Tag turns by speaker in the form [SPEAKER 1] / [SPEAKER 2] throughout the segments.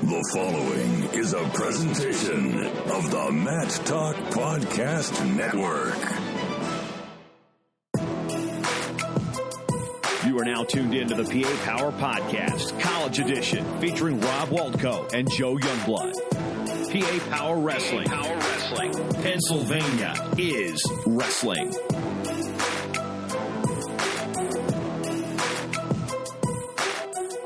[SPEAKER 1] The following is a presentation of the Matt Talk Podcast Network.
[SPEAKER 2] You are now tuned into the PA Power Podcast, College Edition, featuring Rob Waltko and Joe Youngblood. PA Power Wrestling. Pennsylvania is wrestling.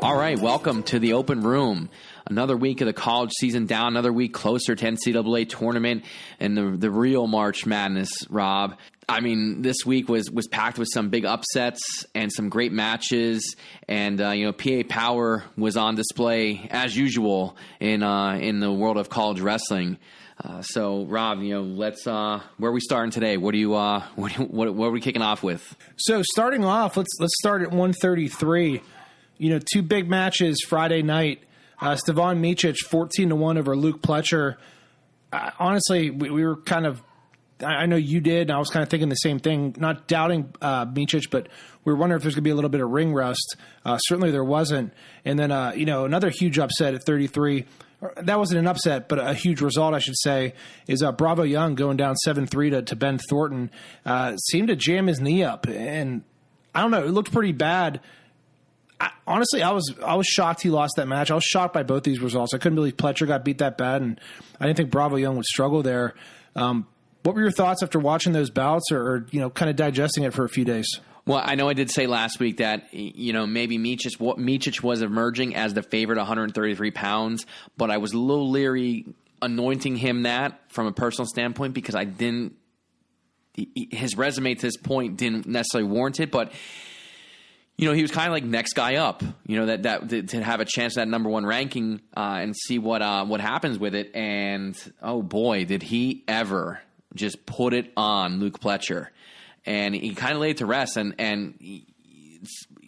[SPEAKER 3] All right, welcome to the open room. Another week of the college season down, another week closer to NCAA tournament and the real March Madness, Rob. I mean, this week was packed with some big upsets and some great matches, and PA Power was on display as usual in the world of college wrestling. So, Rob, let's where are we starting today? What are we kicking off with?
[SPEAKER 4] So, starting off, let's start at 133. Two big matches Friday night. Stevan Micic 14-1 over Luke Pletcher. Honestly, we were kind of, I know you did, and I was kind of thinking the same thing, not doubting Micic, but we were wondering if there's going to be a little bit of ring rust. Certainly there wasn't. And then, another huge upset at 33. That wasn't an upset, but a huge result, I should say, is Bravo Young going down 7-3 to Ben Thornton. Seemed to jam his knee up, and I don't know, it looked pretty bad. Honestly, I was shocked he lost that match. I was shocked by both these results. I couldn't believe Pletcher got beat that bad, and I didn't think Bravo Young would struggle there. What were your thoughts after watching those bouts or kind of digesting it for a few days?
[SPEAKER 3] Well, I know I did say last week that, maybe Micic was emerging as the favorite, 133 pounds, but I was a little leery anointing him that from a personal standpoint because his resume to this point didn't necessarily warrant it, but he was kind of like next guy up, that to have a chance at that number one ranking and see what happens with it. And oh boy, did he ever just put it on Luke Pletcher, and he kind of laid it to rest. And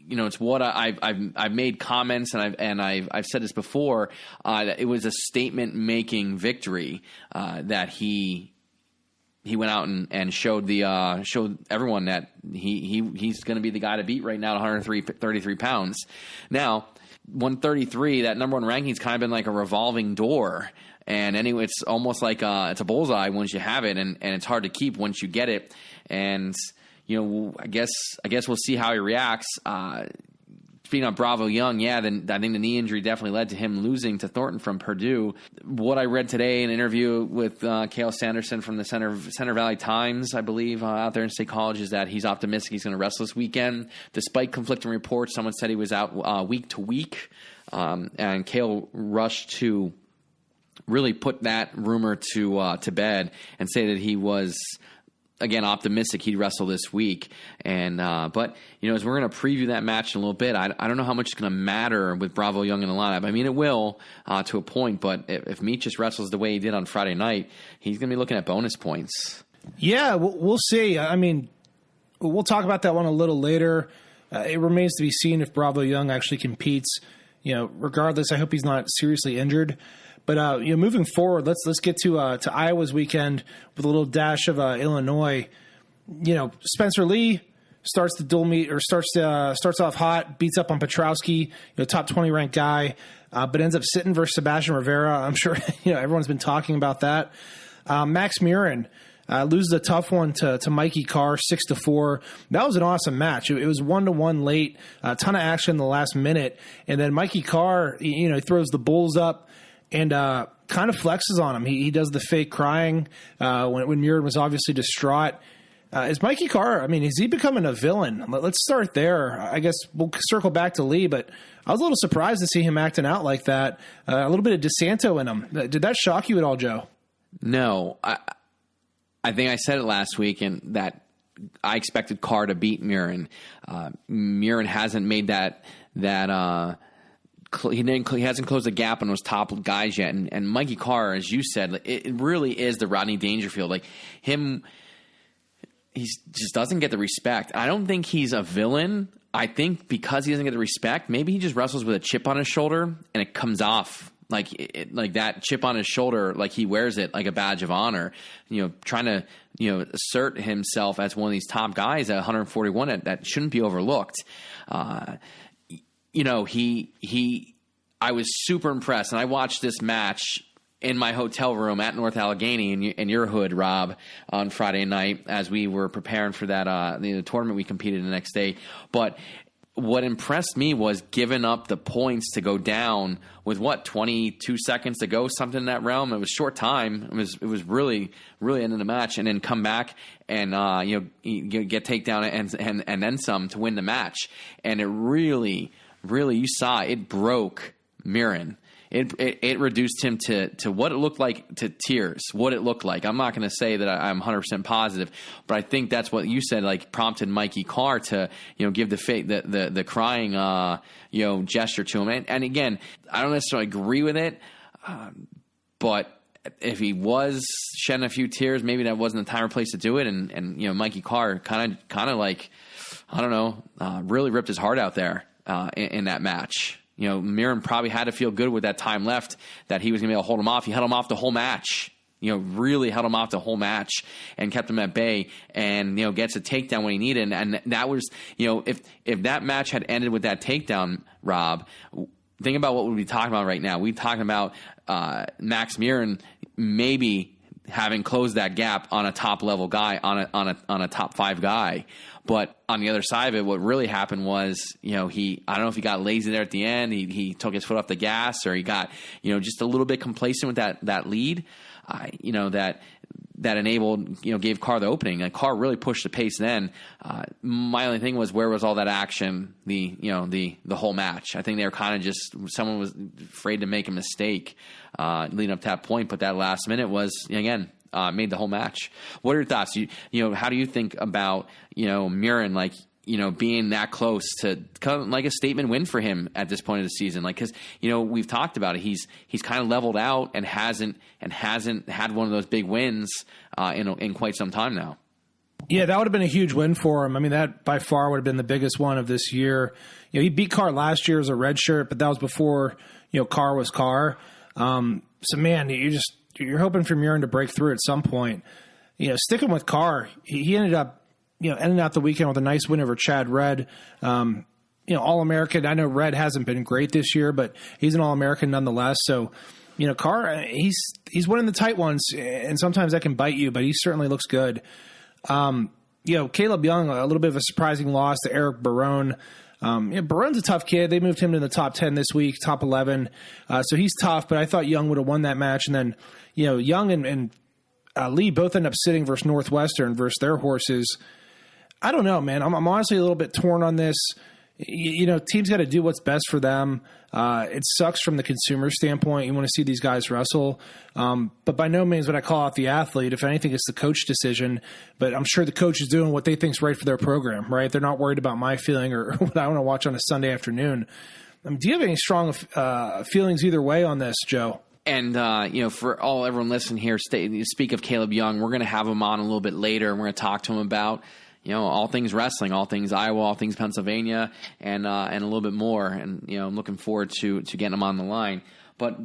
[SPEAKER 3] it's what I've made comments and I've said this before. That it was a statement making victory that he went out and showed everyone that he's going to be the guy to beat right now at 133 pounds. Now, 133, that number one ranking's kind of been like a revolving door. And anyway, it's almost like it's a bullseye once you have it, and it's hard to keep once you get it. And I guess we'll see how he reacts. Speaking of Bravo Young, then I think the knee injury definitely led to him losing to Thornton from Purdue. What I read today in an interview with Cale Sanderson from the Center Valley Times, I believe, out there in State College, is that he's optimistic he's going to wrestle this weekend. Despite conflicting reports, someone said he was out week to week, and Cale rushed to really put that rumor to bed and say that he was, again, optimistic he'd wrestle this week. And but as we're going to preview that match in a little bit, I don't know how much it's going to matter with Bravo Young in the lineup. I mean, it will to a point, but if Micic wrestles the way he did on Friday night, he's going to be looking at bonus points. Yeah,
[SPEAKER 4] we'll see. I mean, we'll talk about that one a little later. It remains to be seen if Bravo Young actually competes. Regardless, I hope he's not seriously injured. But moving forward, let's get to Iowa's weekend with a little dash of Illinois. Spencer Lee starts the dual meet, or starts off hot, beats up on Petrowski, top 20 ranked guy, but ends up sitting versus Sebastian Rivera. I'm sure everyone's been talking about that. Max Murin loses a tough one to Mikey Carr, 6-4. That was an awesome match. It was 1-1 late, a ton of action in the last minute, and then Mikey Carr, he throws the bulls up and kind of flexes on him. He does the fake crying when Murin was obviously distraught. Is Mikey Carr, is he becoming a villain? Let's start there. I guess we'll circle back to Lee, but I was a little surprised to see him acting out like that. A little bit of DeSanto in him. Did that shock you at all, Joe?
[SPEAKER 3] No. I think I said it last week, and that I expected Carr to beat Murin. Murin hasn't made that he hasn't closed the gap on those top guys yet. And Mikey Carr, as you said, it really is the Rodney Dangerfield. Like him, he just doesn't get the respect. I don't think he's a villain. I think because he doesn't get the respect, maybe he just wrestles with a chip on his shoulder and it comes off like that chip on his shoulder, like he wears it like a badge of honor, trying to, assert himself as one of these top guys at 141 that shouldn't be overlooked. He I was super impressed, and I watched this match in my hotel room at North Allegheny in your hood, Rob, on Friday night as we were preparing for that the tournament we competed the next day. But what impressed me was giving up the points to go down with 22 seconds to go, something in that realm. It was short time. It was really ending the match, and then come back and you get takedown and then some to win the match. And it really you saw it broke Miran. It reduced him to what it looked like, to tears, what it looked like. I'm not going to say that I'm 100% positive, but I think that's what you said, like, prompted Mikey Carr to, give the crying, gesture to him. And again, I don't necessarily agree with it, but if he was shedding a few tears, maybe that wasn't the time or place to do it. And Mikey Carr kind of like, I don't know, really ripped his heart out there in that match. Miran probably had to feel good with that time left that he was going to be able to hold him off. He held him off the whole match, really held him off the whole match and kept him at bay and, gets a takedown when he needed. And that was, if that match had ended with that takedown, Rob, think about what we'd be talking about right now. We'd be talking about Max Miran maybe having closed that gap on a top level guy, on a top 5 guy. But on the other side of it, what really happened was, I don't know if he got lazy there at the end. He took his foot off the gas, or he got, just a little bit complacent with that lead, that enabled, gave Carr the opening. Like, Carr really pushed the pace then. My only thing was, where was all that action the whole match? I think they were kind of just, someone was afraid to make a mistake leading up to that point. But that last minute was, again, made the whole match. What are your thoughts? How do you think about, Miran, like, being that close to kind of like a statement win for him at this point of the season? Like, cause, we've talked about it. He's kind of leveled out and hasn't had one of those big wins, in quite some time now.
[SPEAKER 4] Yeah, that would have been a huge win for him. I mean, that by far would have been the biggest one of this year. He beat Carr last year as a redshirt, but that was before, Carr was Carr. So man, you're hoping for Miran to break through at some point. Sticking with Carr, he ended up, ending out the weekend with a nice win over Chad Redd. All-American. I know Redd hasn't been great this year, but he's an All-American nonetheless. So, Carr, he's winning the tight ones, and sometimes that can bite you, but he certainly looks good. Kaleb Young, a little bit of a surprising loss to Eric Barone. Barone's a tough kid. They moved him to the top 10 this week, top 11. So he's tough, but I thought Young would have won that match. And then, Young and Lee both end up sitting versus Northwestern versus their horses. I don't know, man. I'm honestly a little bit torn on this. Teams got to do what's best for them. It sucks from the consumer standpoint. You want to see these guys wrestle. But by no means would I call out the athlete. If anything, it's the coach decision. But I'm sure the coach is doing what they think is right for their program, right? They're not worried about my feeling or what I want to watch on a Sunday afternoon. Do you have any strong feelings either way on this, Joe?
[SPEAKER 3] And, for everyone listening here, speak of Kaleb Young, we're going to have him on a little bit later, and we're going to talk to him about all things wrestling, all things Iowa, all things Pennsylvania, and a little bit more. And, I'm looking forward to getting him on the line. But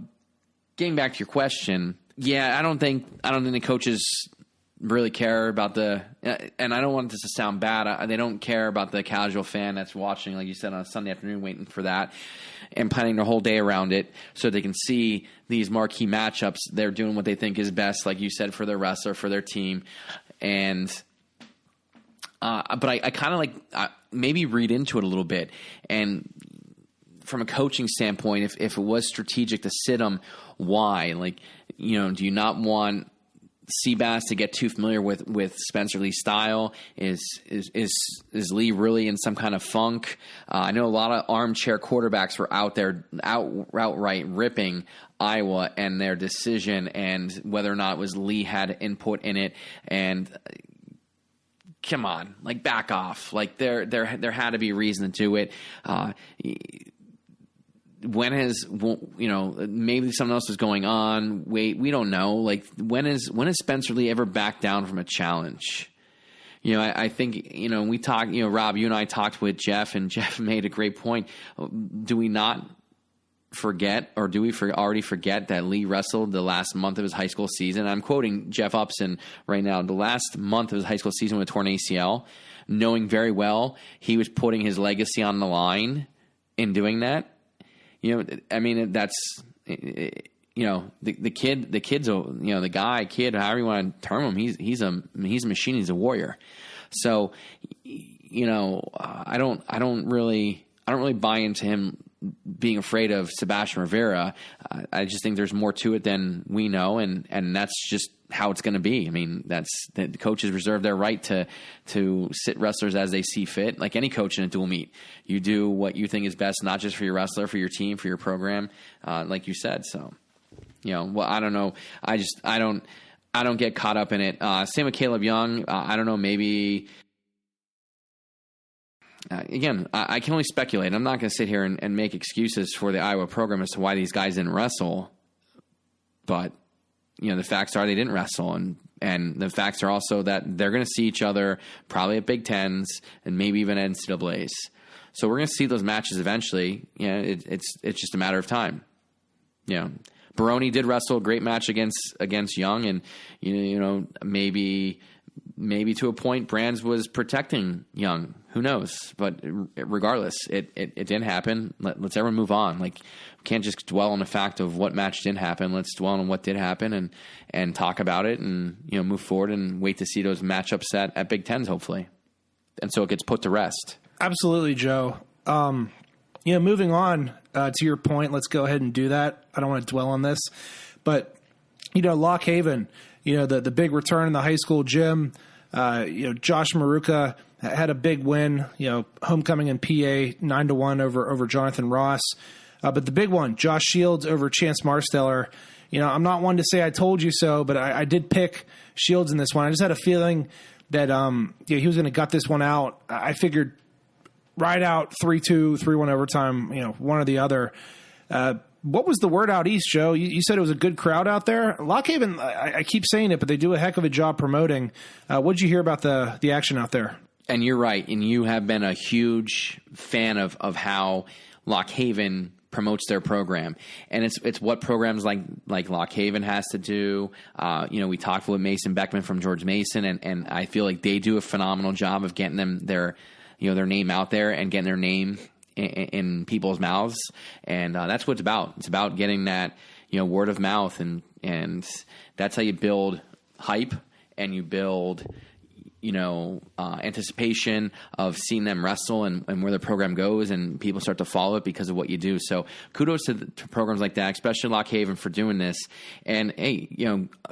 [SPEAKER 3] getting back to your question, I don't think the coaches really care about and I don't want this to sound bad. They don't care about the casual fan that's watching, like you said, on a Sunday afternoon, waiting for that and planning their whole day around it so they can see these marquee matchups. They're doing what they think is best, like you said, for their wrestler, for their team. And, but I kind of like maybe read into it a little bit. And from a coaching standpoint, if it was strategic to sit them, why? Like, do you not want Seabass to get too familiar with Spencer Lee's style? Is Lee really in some kind of funk? I know a lot of armchair quarterbacks were out there outright ripping Iowa and their decision and whether or not it was Lee had input in it. And come on, like, back off. Like, there had to be a reason to do it. When has, maybe something else is going on. Wait, we don't know. Like, when has Spencer Lee ever backed down from a challenge? I think, we talked, Rob, you and I talked with Jeff, and Jeff made a great point. Do we not forget, or do we already forget that Lee wrestled the last month of his high school season? I'm quoting Jeff Upson right now. The last month of his high school season with a torn ACL, knowing very well he was putting his legacy on the line in doing that. I mean, that's, the kid's, the kid, however you want to term him, he's a machine. He's a warrior. So, I don't really buy into him being afraid of Sebastian Rivera. I just think there's more to it than we know, and that's just how it's going to be. I mean, the coaches reserve their right to sit wrestlers as they see fit. Like any coach in a dual meet, you do what you think is best, not just for your wrestler, for your team, for your program, like you said. So, I don't know. I don't get caught up in it. Same with Kaleb Young. I don't know. Maybe. Again, I can only speculate. I'm not going to sit here and make excuses for the Iowa program as to why these guys didn't wrestle. But, the facts are they didn't wrestle. And the facts are also that they're going to see each other probably at Big Tens and maybe even at NCAAs. So we're going to see those matches eventually. It's just a matter of time. Baroni did wrestle a great match against Young, and, maybe to a point Brands was protecting Young. Who knows? But regardless, it didn't happen. Let's everyone move on. Like, we can't just dwell on the fact of what match didn't happen. Let's dwell on what did happen and talk about it and, move forward and wait to see those matchups at Big Tens, hopefully. And so it gets put to rest. Absolutely, Joe.
[SPEAKER 4] Moving on to your point, let's go ahead and do that. I don't want to dwell on this. But, Lock Haven, the big return in the high school gym, Josh Maruka had a big win, homecoming in PA 9-1 over Jonathan Ross. But the big one, Josh Shields over Chance Marsteller. I'm not one to say I told you so, but I did pick Shields in this one. I just had a feeling that he was going to gut this one out. I figured right out 3-2, 3-1 overtime, one or the other. What was the word out east, Joe? You said it was a good crowd out there. Lock Haven, I keep saying it, but they do a heck of a job promoting. What did you hear about the action out there?
[SPEAKER 3] And you're right, and you have been a huge fan of how Lock Haven promotes their program, and it's what programs like Lock Haven has to do. We talked with Mason Beckman from George Mason, and I feel like they do a phenomenal job of getting them their name out there and getting their name in people's mouths, and that's what it's about. It's about getting that word of mouth, and that's how you build hype and you build anticipation of seeing them wrestle and where the program goes, and people start to follow it because of what you do. So kudos to programs like that, especially Lock Haven, for doing this. And hey,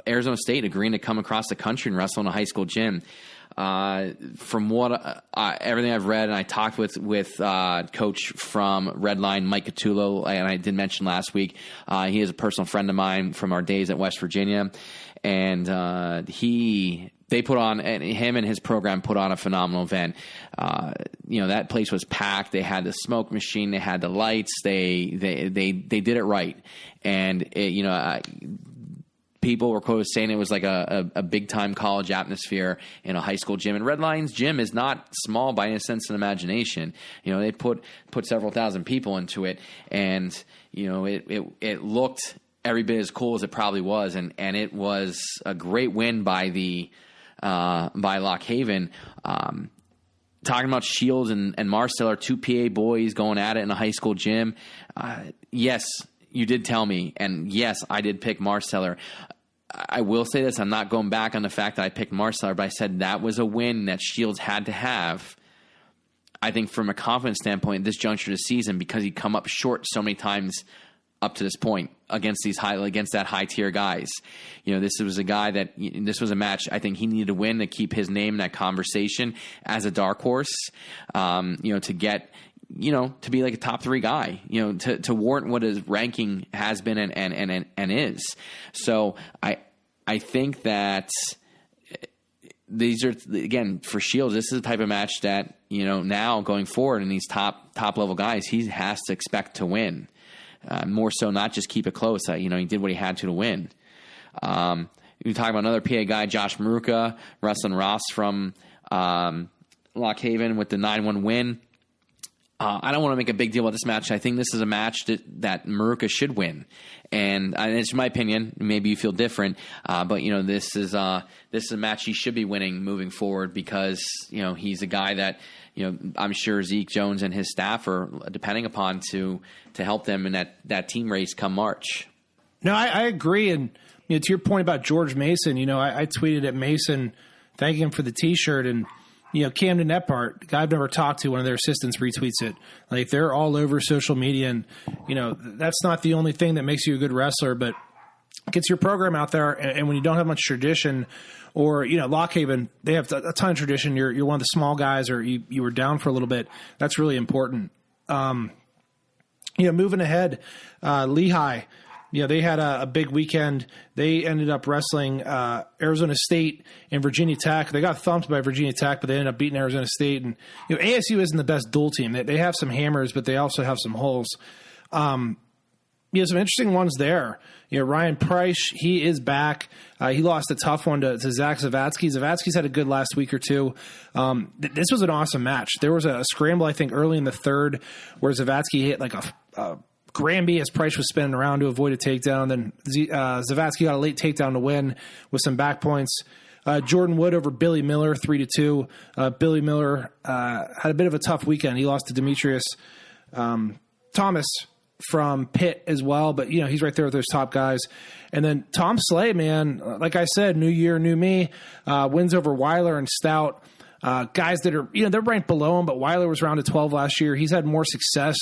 [SPEAKER 3] Arizona State agreeing to come across the country and wrestle in a high school gym. From what everything I've read, and I talked with coach from Redline, Mike Catullo, and I did mention last week, he is a personal friend of mine from our days at West Virginia, and they put on, and him and his program put on a phenomenal event. That place was packed. They had the smoke machine. They had the lights. They did it right. And people were quoted saying it was like a big time college atmosphere in a high school gym. And Redline's gym is not small by any sense of imagination. They put several thousand people into it, and it looked every bit as cool as it probably was. And it was a great win by Lock Haven. Talking about Shields and Marsteller, two PA boys going at it in a high school gym. Yes, you did tell me, and yes, I did pick Marsteller. I will say this, I'm not going back on the fact that I picked Marsteller, but I said that was a win that Shields had to have, I think, from a confidence standpoint at this juncture of the season, because he'd come up short so many times up to this point against that high tier guys. This was a guy that this was a match I think he needed to win to keep his name in that conversation as a dark horse. To get to be like a top 3 guy. To warrant what his ranking has been and is. So I think that these are, again, for Shields, this is the type of match that now going forward, and these top level guys, he has to expect to win. More so, not just keep it close. He did what he had to win. You talk about another PA guy, Josh Maruka, wrestling Ross from Lock Haven with the 9-1 win. I don't want to make a big deal about this match. I think this is a match that Maruka should win, and it's my opinion. Maybe you feel different, but this is a match he should be winning moving forward, because he's a guy that I'm sure Zeke Jones and his staff are depending upon to help them in that team race come March.
[SPEAKER 4] No, I agree. And to your point about George Mason, I tweeted at Mason thanking him for the T-shirt, and Camden Epart, the guy I've never talked to, one of their assistants retweets it. Like, they're all over social media, and that's not the only thing that makes you a good wrestler, but gets your program out there. And when you don't have much tradition, or Lock Haven, they have a ton of tradition. You're one of the small guys, or you were down for a little bit. That's really important. Moving ahead, Lehigh. They had a big weekend. They ended up wrestling Arizona State and Virginia Tech. They got thumped by Virginia Tech, but they ended up beating Arizona State. And ASU isn't the best dual team. They have some hammers, but they also have some holes. Some interesting ones there. Ryan Price, he is back. He lost a tough one to Zach Zavatsky. Zavatsky's had a good last week or two. This was an awesome match. There was a scramble, I think, early in the third where Zavatsky hit like a Granby as Price was spinning around to avoid a takedown. Then Zavatsky got a late takedown to win with some back points. Jordan Wood over Billy Miller, 3-2. Billy Miller had a bit of a tough weekend. He lost to Demetrius Thomas from Pitt as well, but he's right there with those top guys. And then Tom Slay, man, like I said, new year, new me, wins over Weiler and Stout. Guys that are, they're ranked below him, but Weiler was round of 12 last year. He's had more success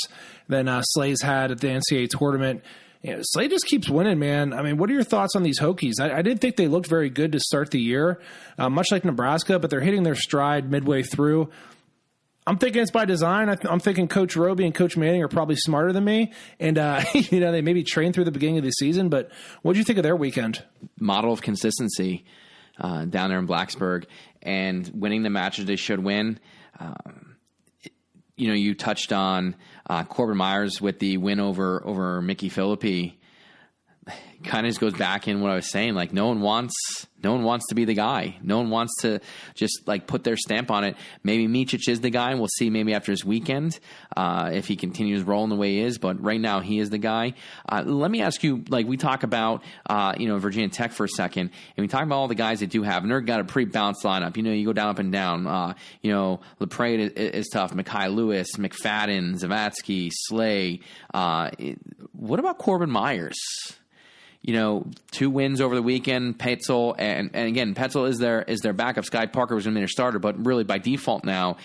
[SPEAKER 4] than Slay's had at the NCAA tournament. Slay just keeps winning, man. I mean, what are your thoughts on these Hokies? I didn't think they looked very good to start the year, much like Nebraska, but they're hitting their stride midway through. I'm thinking it's by design. I'm thinking Coach Roby and Coach Manning are probably smarter than me, and they maybe trained through the beginning of the season. But what did you think of their weekend?
[SPEAKER 3] Model of consistency down there in Blacksburg, and winning the matches they should win. You touched on Corbin Myers with the win over Mickey Philippi. Kind of just goes back in what I was saying. Like, no one wants to be the guy. No one wants to just put their stamp on it. Maybe Micic is the guy, and we'll see maybe after his weekend if he continues rolling the way he is. But right now, he is the guy. Let me ask you, we talk about Virginia Tech for a second, and we talk about all the guys they do have, and they've got a pretty balanced lineup. You go down, up, and down. LaPrade is tough. Mekhi Lewis, McFadden, Zavatsky, Slay. What about Corbin Myers? 2 wins over the weekend. Petzel and again, Petzel is their backup. Sky Parker was going to be their starter, but really by default now,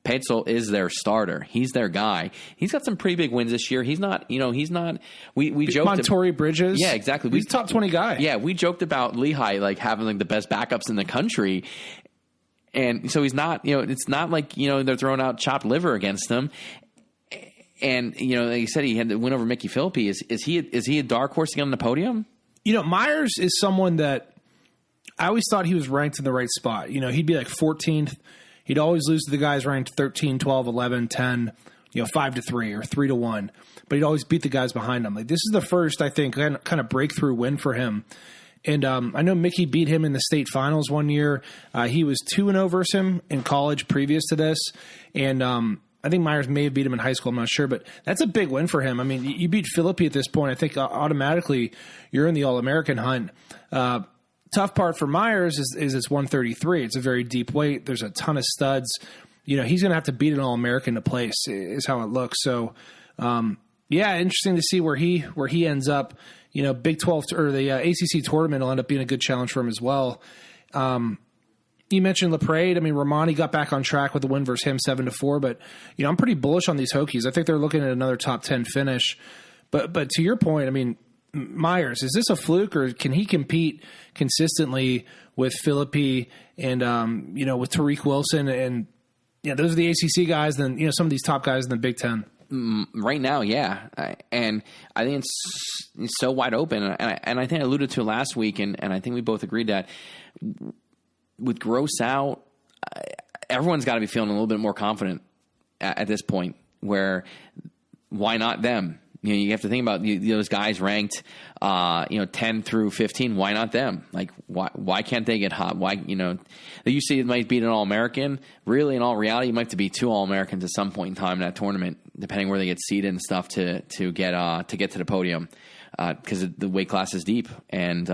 [SPEAKER 3] Petzel is their starter. He's their guy. He's got some pretty big wins this year. He's not. We joked.
[SPEAKER 4] Montori Bridges.
[SPEAKER 3] Yeah, exactly.
[SPEAKER 4] He's a top 20 guy.
[SPEAKER 3] Yeah, we joked about Lehigh having the best backups in the country. And so he's not. It's not like they're throwing out chopped liver against him. And like you said, he had the win over Mickey Philippi. Is he a dark horse to get on the podium?
[SPEAKER 4] Myers is someone that I always thought he was ranked in the right spot. He'd be 14th. He'd always lose to the guys ranked 13, 12, 11, 10, 5-3 or 3-1. But he'd always beat the guys behind him. This is the first, I think, kind of breakthrough win for him. And I know Mickey beat him in the state finals one year. He was 2-0 versus him in college previous to this. And I think Myers may have beat him in high school. I'm not sure, but that's a big win for him. I mean, you beat Philippi at this point. I think automatically you're in the All-American hunt. Tough part for Myers is it's 133. It's a very deep weight. There's a ton of studs. He's going to have to beat an All-American to place is how it looks. So, interesting to see where he ends up. Big 12 or the ACC tournament will end up being a good challenge for him as well. You mentioned LaPrade. I mean, Romani got back on track with the win versus him 7-4, but I'm pretty bullish on these Hokies. I think they're looking at another top 10 finish. But to your point, I mean, Myers, is this a fluke, or can he compete consistently with Philippi and with Tariq Wilson and those are the ACC guys, then some of these top guys in the Big Ten?
[SPEAKER 3] Right now, yeah, and I think it's so wide open, and I think I alluded to it last week, and I think we both agreed that with Gross out, everyone's got to be feeling a little bit more confident at this point. Where why not them? You have to think about those guys ranked 10 through 15. Why not them? Why can't they get hot? Why you see it might beat an All-American. Really, in all reality, you might have to beat 2 All-Americans at some point in time in that tournament, depending where they get seeded and stuff to get to the podium. because the weight class is deep, and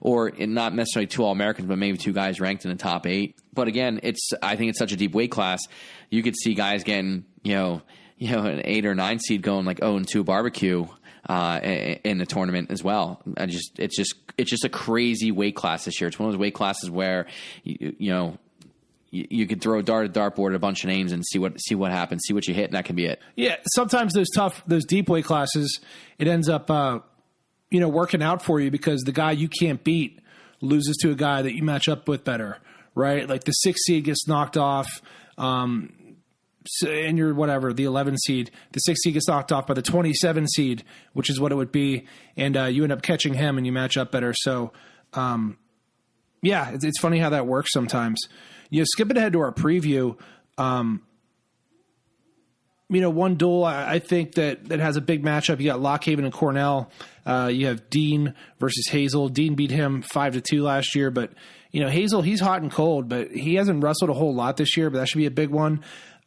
[SPEAKER 3] or not necessarily 2 All-Americans, but maybe 2 guys ranked in the top 8. But again, I think it's such a deep weight class. You could see guys getting an 8 or 9 seed going like 0-2 barbecue in the tournament as well. It's just a crazy weight class this year. It's one of those weight classes where you could throw a dart at a dartboard at a bunch of names and see what happens, see what you hit, and that can be it. Yeah,
[SPEAKER 4] sometimes those deep weight classes, it ends up working out for you because the guy you can't beat loses to a guy that you match up with better, right? Like the 6 seed gets knocked off, and you're the 11 seed. The 6 seed gets knocked off by the 27 seed, which is what it would be, and you end up catching him and you match up better. So, it's funny how that works sometimes. Skipping ahead to our preview, one duel I think that has a big matchup. You got Lockhaven and Cornell. You have Dean versus Hazel. Dean beat him 5-2 last year, but Hazel, he's hot and cold, but he hasn't wrestled a whole lot this year. But that should be a big one.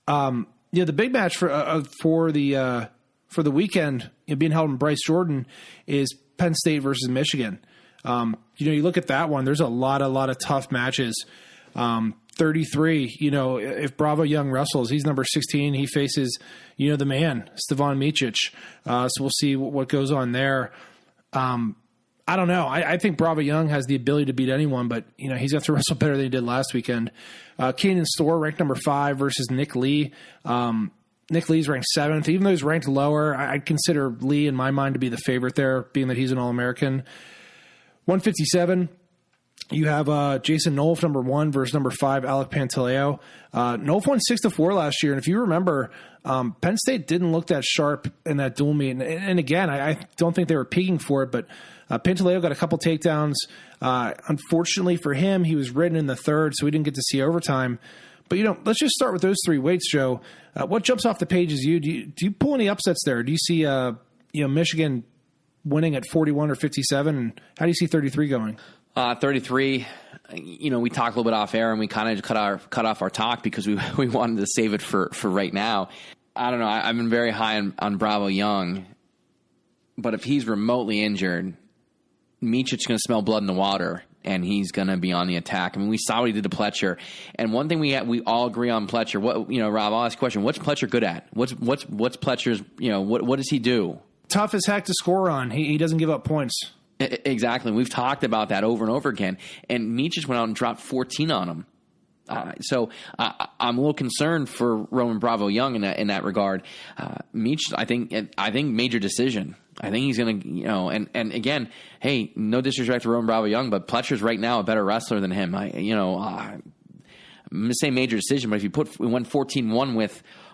[SPEAKER 4] The big match for the weekend being held in Bryce, Jordan, is Penn State versus Michigan. You look at that one. There's a lot of tough matches. 33, if Bravo Young wrestles, he's number 16. He faces, the man, Stevan Micic. So we'll see what goes on there. I don't know. I think Bravo Young has the ability to beat anyone, but, he's got to wrestle better than he did last weekend. Keenan Storr, ranked number 5 versus Nick Lee. Nick Lee's ranked 7th. Even though he's ranked lower, I'd consider Lee, in my mind, to be the favorite there, being that he's an All-American. 157. You have Jason Nolf, number 1, versus number 5, Alec Pantaleo. Nolf won 6-4 last year, and if you remember, Penn State didn't look that sharp in that dual meet. And again, I don't think they were peaking for it, but Pantaleo got a couple takedowns. Unfortunately for him, he was ridden in the 3rd, so we didn't get to see overtime. But, let's just start with those 3 weights, Joe. What jumps off the page is you. Do you pull any upsets there? Do you see Michigan winning at 41 or 57? And how do you see 33 going?
[SPEAKER 3] 33, we talked a little bit off air, and we kind of cut off our talk because we wanted to save it for right now. I don't know. I've been very high on Bravo Young, but if he's remotely injured, Micic's going to smell blood in the water, and he's going to be on the attack. I mean, we saw what he did to Pletcher, and one thing we all agree on Pletcher. What Rob, I'll ask a question: what's Pletcher good at? What's Pletcher's? What does he do? Tough
[SPEAKER 4] as heck to score on. He doesn't give up points.
[SPEAKER 3] Exactly. We've talked about that over and over again. And Micic went out and dropped 14 on him. So I'm a little concerned for Roman Bravo Young in that regard. Micic, I think major decision. I think he's going to, and again, hey, no disrespect to Roman Bravo Young, but Pletcher's right now a better wrestler than him. I'm going to say major decision, but if we went 14-1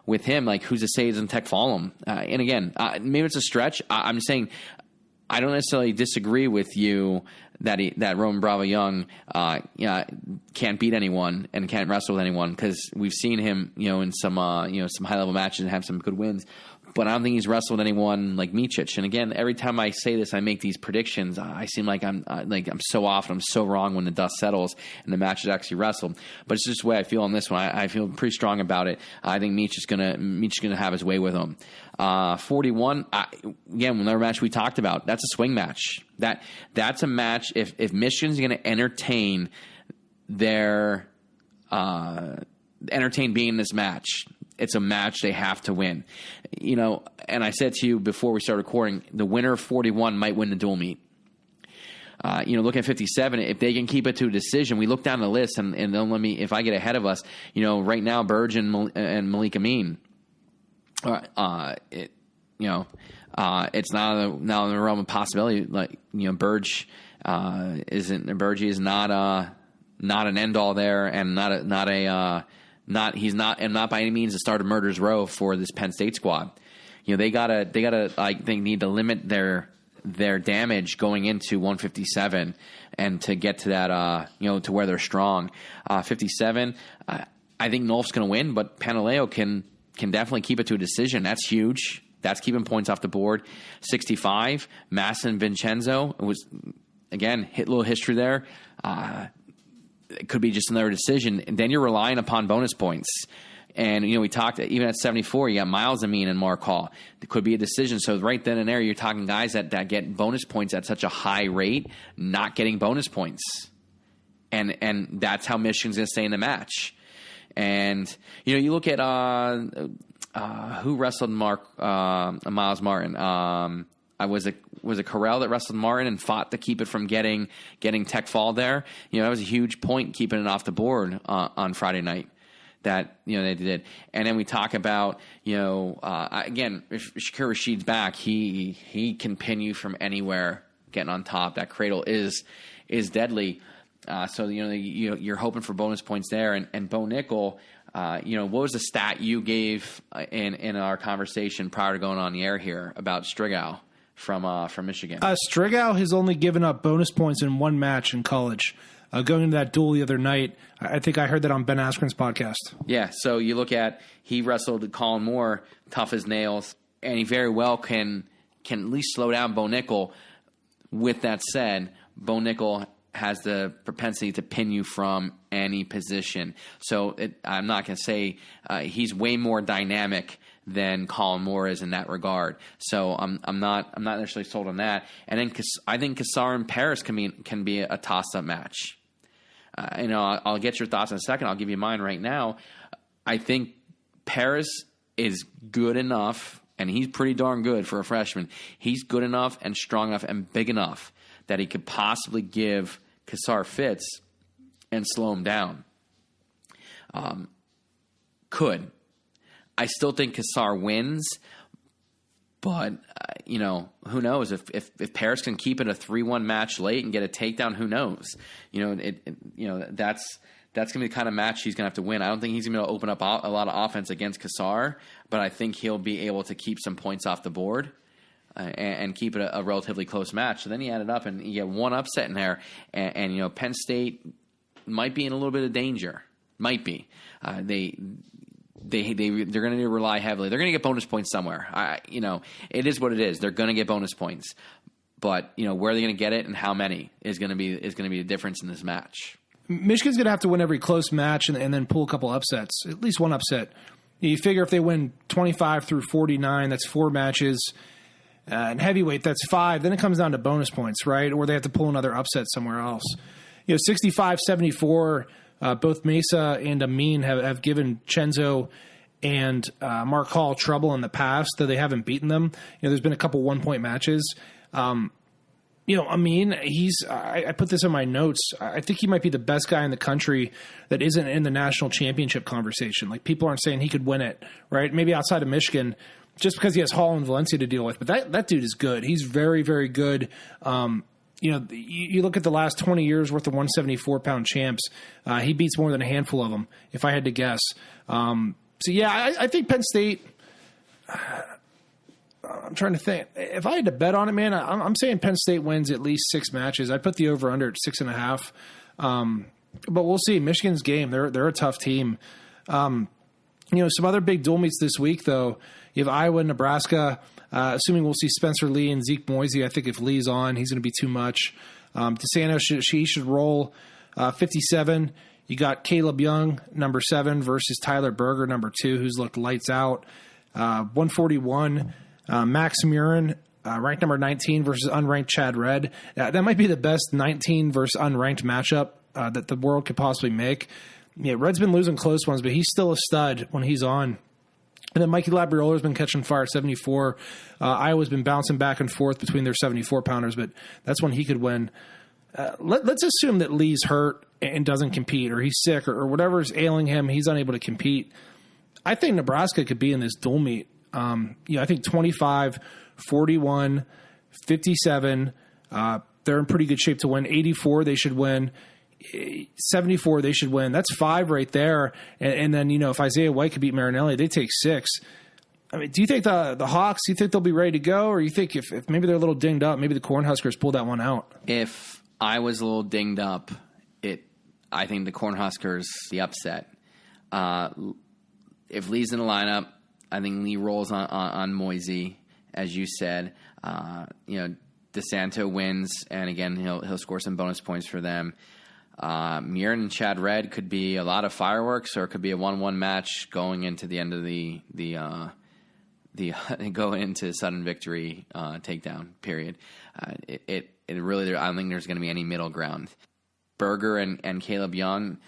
[SPEAKER 3] with him, like, who's to say he doesn't tech follow him? And again, maybe it's a stretch. I'm saying, I don't necessarily disagree with you that Roman Bravo Young can't beat anyone and can't wrestle with anyone, because we've seen him in some high level matches and have some good wins. But I don't think he's wrestled anyone like Micic. And again, every time I say this, I make these predictions. I seem like I'm so off and I'm so wrong when the dust settles and the match is actually wrestled. But it's just the way I feel on this one. I feel pretty strong about it. I think Micic's gonna have his way with him. 41. Again, another match we talked about. That's a swing match. That's a match. If Michigan's going to entertain being in this match, it's a match they have to win. And I said to you before we started recording, the winner of 41 might win the dual meet. Looking at 57, if they can keep it to a decision, we look down the list, and don't let me, if I get ahead of us, right now, Berger and Malik Amin, it's not in the realm of possibility. Like, Berger is not an end all there, and he's not by any means a start of murder's row for this Penn State squad. They need to limit their damage going into 157 and to get to that, to where they're strong. 57, I think Nolf's going to win, but Pantaleo can definitely keep it to a decision. That's huge. That's keeping points off the board. 65, Massa and Vincenzo. It was, again, a little history there. It could be just another decision. And then you're relying upon bonus points. And, we talked, even at 74, you got Miles Amin and Mark Hall. It could be a decision. So right then and there, you're talking guys that get bonus points at such a high rate, not getting bonus points. And that's how Michigan's going to stay in the match. And, you look at who wrestled Miles Martin. Was it Carell that wrestled Martin and fought to keep it from getting tech fall there? That was a huge point, keeping it off the board on Friday night. That they did. And then we talk about again, if Shakir Rashid's back, he can pin you from anywhere getting on top. That cradle is deadly. So you're hoping for bonus points there. And Bo Nickel, what was the stat you gave in our conversation prior to going on the air here about Strigow from Michigan?
[SPEAKER 4] Strigow has only given up bonus points in one match in college. Going into that duel the other night, I think I heard that on Ben Askren's podcast.
[SPEAKER 3] Yeah, so you look at, he wrestled Colin Moore, tough as nails, and he very well can at least slow down Bo Nickel. With that said, Bo Nickel has the propensity to pin you from any position. So I'm not going to say he's way more dynamic than Colin Moore is in that regard. So I'm not necessarily sold on that. And then I think Cassar and Paris can be a toss-up match. I'll get your thoughts in a second. I'll give you mine right now. I think Paris is good enough, and he's pretty darn good for a freshman. He's good enough and strong enough and big enough that he could possibly give Cassar fits and slow him down. Could. I still think Cassar wins, but who knows if Paris can keep it a 3-1 match late and get a takedown? Who knows? That's going to be the kind of match he's going to have to win. I don't think he's going to open up a lot of offense against Cassar, but I think he'll be able to keep some points off the board and keep it a relatively close match. So then you add it up and you get one upset in there, and Penn State might be in a little bit of danger. Might be. They're going to need to rely heavily. They're going to get bonus points somewhere. It is what it is. They're going to get bonus points, but where are they going to get it and how many is going to be the difference in this match.
[SPEAKER 4] Michigan's going to have to win every close match and then pull a couple upsets, at least one upset. You figure if they win 25 through 49, that's 4 matches. And heavyweight, that's 5. Then it comes down to bonus points, right? Or they have to pull another upset somewhere else. 65-74. Both Mesa and Amin have given Chenzo and Mark Hall trouble in the past, though they haven't beaten them. There's been a couple 1-point matches. Amin, I put this in my notes. I think he might be the best guy in the country that isn't in the national championship conversation. Like, people aren't saying he could win it, right? Maybe outside of Michigan, just because he has Hall and Valencia to deal with. But that dude is good. He's very, very good. You look at the last 20 years worth of 174-pound champs. He beats more than a handful of them, if I had to guess. I think Penn State. I'm trying to think. If I had to bet on it, man, I'm saying Penn State wins at least 6 matches. I'd put the over/under at 6.5. But we'll see. Michigan's game. They're a tough team. Some other big dual meets this week, though. You have Iowa and Nebraska. Assuming we'll see Spencer Lee and Zeke Moisey. I think if Lee's on, he's going to be too much. DeSanto should roll 57. You got Kaleb Young, number 7, versus Tyler Berger, number 2, who's looked lights out. 141. Max Murin, ranked number 19 versus unranked Chad Red. That might be the best 19 versus unranked matchup that the world could possibly make. Yeah, Red's been losing close ones, but he's still a stud when he's on. And then Mikey Labriola's been catching fire at 74. Iowa's been bouncing back and forth between their 74-pounders, but that's when he could win. Let's assume that Lee's hurt and doesn't compete, or he's sick, or whatever's ailing him, he's unable to compete. I think Nebraska could be in this dual meet. I think 25, 41, 57, they're in pretty good shape to win. 84, they should win. 74, they should win. That's 5 right there. And then, if Isaiah White could beat Marinelli, they take 6. I mean, do you think the Hawks, do you think they'll be ready to go? Or you think if maybe they're a little dinged up, maybe the Cornhuskers pull that one out?
[SPEAKER 3] If I was a little dinged up, I think the Cornhuskers, the upset. If Lee's in the lineup, I think Lee rolls on Moisey, as you said. DeSanto wins, and again, he'll score some bonus points for them. Murin and Chad Red could be a lot of fireworks, or it could be a 1-1 match going into the end of the go into sudden victory takedown period. It really, I don't think there's going to be any middle ground. Berger and Kaleb Young.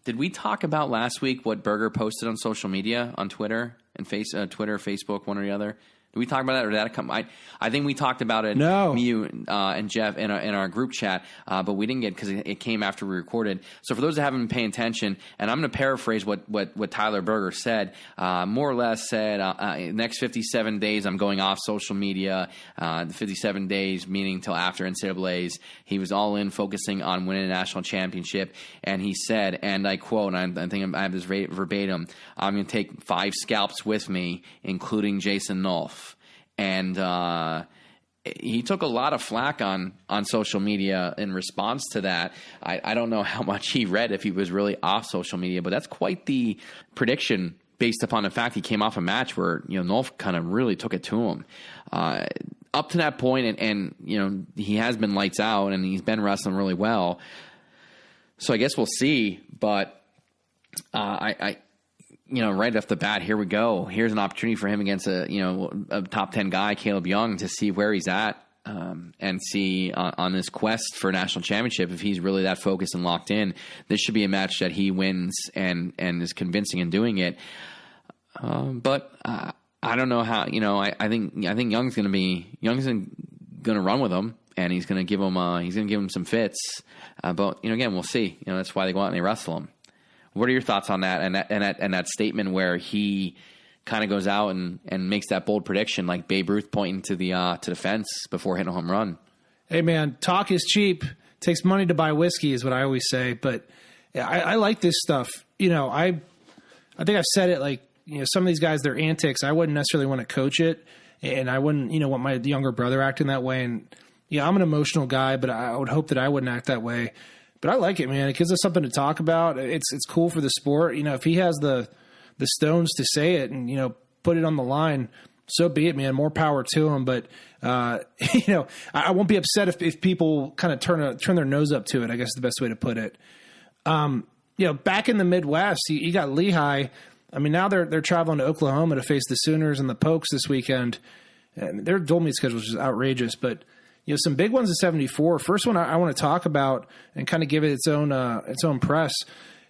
[SPEAKER 3] Did we talk about last week what Berger posted on social media, on Twitter and Twitter, Facebook, one or the other? Did we talk about that, or did that come? I think we talked about it.
[SPEAKER 4] No,
[SPEAKER 3] you and Jeff in our group chat, but we didn't get, because it came after we recorded. So for those that haven't been paying attention, and I'm going to paraphrase what Tyler Berger said, more or less said, next 57 days I'm going off social media. The 57 days meaning till after NCAA's. He was all in, focusing on winning a national championship, and he said, and I quote, and I think I have this verbatim: "I'm going to take 5 scalps with me, including Jason Nolf." And he took a lot of flack on social media in response to that. I don't know how much he read, if he was really off social media, but that's quite the prediction based upon the fact he came off a match where, Nolf kind of really took it to him. Up to that point, and he has been lights out, and he's been wrestling really well. So I guess we'll see, but right off the bat, here we go. Here's an opportunity for him against a top 10 guy, Kaleb Young, to see where he's at, and see on this quest for a national championship, if he's really that focused and locked in. This should be a match that he wins and is convincing in doing it. But I don't know how. I think Young's going to run with him, and he's going to give him some fits. But again, we'll see. That's why they go out and they wrestle him. What are your thoughts on that and that statement where he kind of goes out and makes that bold prediction, like Babe Ruth pointing to the fence before hitting a home run?
[SPEAKER 4] Hey man, talk is cheap. Takes money to buy whiskey is what I always say. But I like this stuff. I think I've said it. Like, some of these guys, their antics, I wouldn't necessarily want to coach it, and I wouldn't want my younger brother acting that way. And I'm an emotional guy, but I would hope that I wouldn't act that way. But I like it, man. It gives us something to talk about. It's cool for the sport. If he has the stones to say it and, put it on the line, so be it, man. More power to him. But, I won't be upset if people kind of turn their nose up to it, I guess is the best way to put it. Back in the Midwest, you got Lehigh. I mean, now they're traveling to Oklahoma to face the Sooners and the Pokes this weekend. And their dual meet schedule is just outrageous, but some big ones at 74. First one I want to talk about and kind of give it its own press.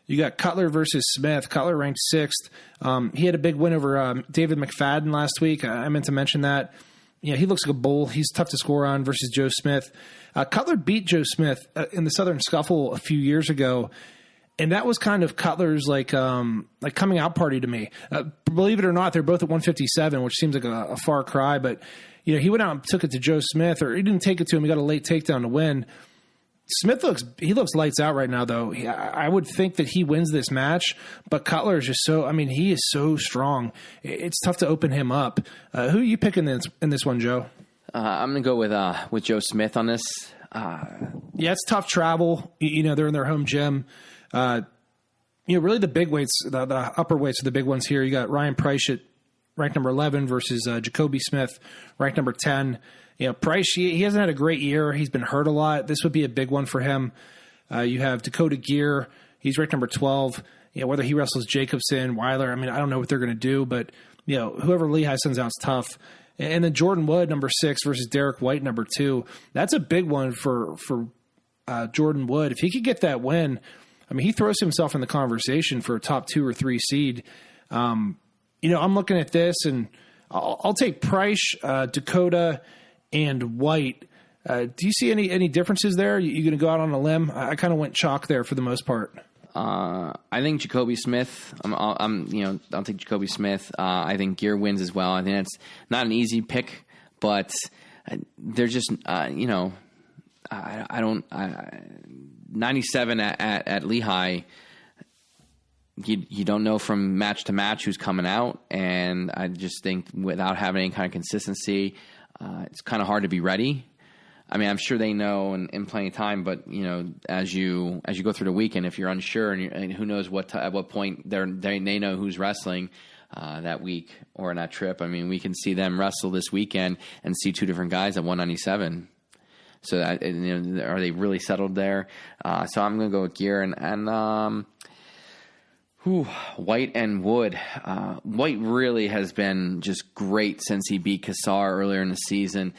[SPEAKER 4] You got Cutler versus Smith. Cutler ranked 6th. He had a big win over David McFadden last week. I meant to mention that. He looks like a bull. He's tough to score on versus Joe Smith. Cutler beat Joe Smith in the Southern Scuffle a few years ago, and that was kind of Cutler's like coming out party to me. Believe it or not, they're both at 157, which seems like a far cry, but he went out and took it to Joe Smith, or he didn't take it to him. He got a late takedown to win. Smith looks lights out right now, though. I would think that he wins this match, but Cutler is just he is so strong. It's tough to open him up. Who are you picking in this one, Joe?
[SPEAKER 3] I'm going to go with Joe Smith on this.
[SPEAKER 4] It's tough travel. They're in their home gym. Really the big weights, the upper weights are the big ones here. You got Ryan Price at ranked number 11 versus Jacoby Smith, ranked number 10. Price, he hasn't had a great year. He's been hurt a lot. This would be a big one for him. You have Dakota Gear. He's ranked number 12. Whether he wrestles Jacobson, Weiler, I don't know what they're going to do, but whoever Lehigh sends out is tough. And then Jordan Wood, number 6, versus Derek White, number 2. That's a big one for Jordan Wood. If he could get that win, he throws himself in the conversation for a top 2 or 3 seed. I'm looking at this, and I'll take Price, Dakota, and White. Do you see any differences there? You going to go out on a limb? I kind of went chalk there for the most part.
[SPEAKER 3] I think Jacoby Smith. I'll take Jacoby Smith. I think Gear wins as well. I think that's not an easy pick, but they're just I don't. 97 at Lehigh. You don't know from match to match who's coming out, and I just think without having any kind of consistency, it's kind of hard to be ready. I'm sure they know in plenty of time, but as you go through the weekend, if you're unsure and who knows at what point they know who's wrestling that week or on that trip. We can see them wrestle this weekend and see 2 different guys at 197. So that, are they really settled there? So I'm going to go with Gear and White and Wood. White really has been just great since he beat Kassar earlier in the season.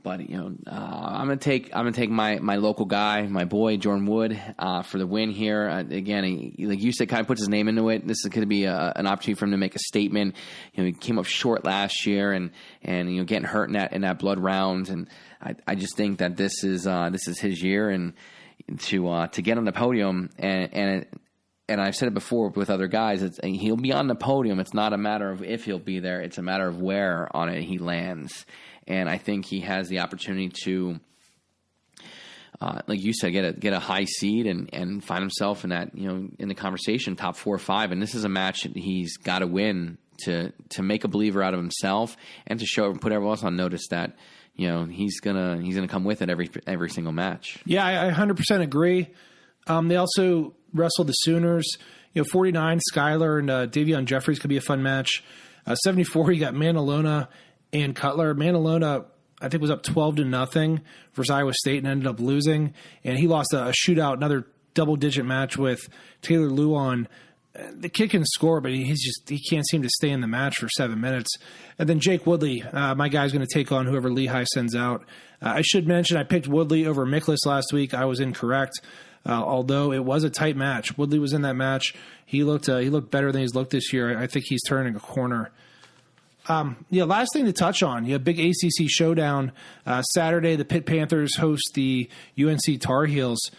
[SPEAKER 3] But I'm gonna take my local guy, my boy Jordan Wood, for the win here. Again, he, like you said, kind of puts his name into it. This is going to be an opportunity for him to make a statement. He came up short last year, and getting hurt in that blood round. And I just think that this is his year, and to get on the podium and I've said it before with other guys, he'll be on the podium. It's not a matter of if he'll be there; it's a matter of where on it he lands. And I think he has the opportunity to, like you said, get a high seed and find himself in that, in the conversation, top 4 or 5. And this is a match that he's got to win to make a believer out of himself and to show and put everyone else on notice that he's gonna come with it every single match. Yeah,
[SPEAKER 4] I 100% agree. They also wrestled the Sooners. 49 Skyler and Davion Jeffries could be a fun match. 74 you got Manalona and Cutler. Manalona, I think, was up 12-0 versus Iowa State and ended up losing. And he lost a shootout, another double-digit match with Taylor Luan. The kid can score, but he can't seem to stay in the match for 7 minutes. And then Jake Woodley, my guy's going to take on whoever Lehigh sends out. I should mention I picked Woodley over Miklas last week. I was incorrect, although it was a tight match. Woodley was in that match. He looked better than he's looked this year. I think he's turning a corner. Last thing to touch on, big ACC showdown. Saturday, the Pitt Panthers host the UNC Tar Heels.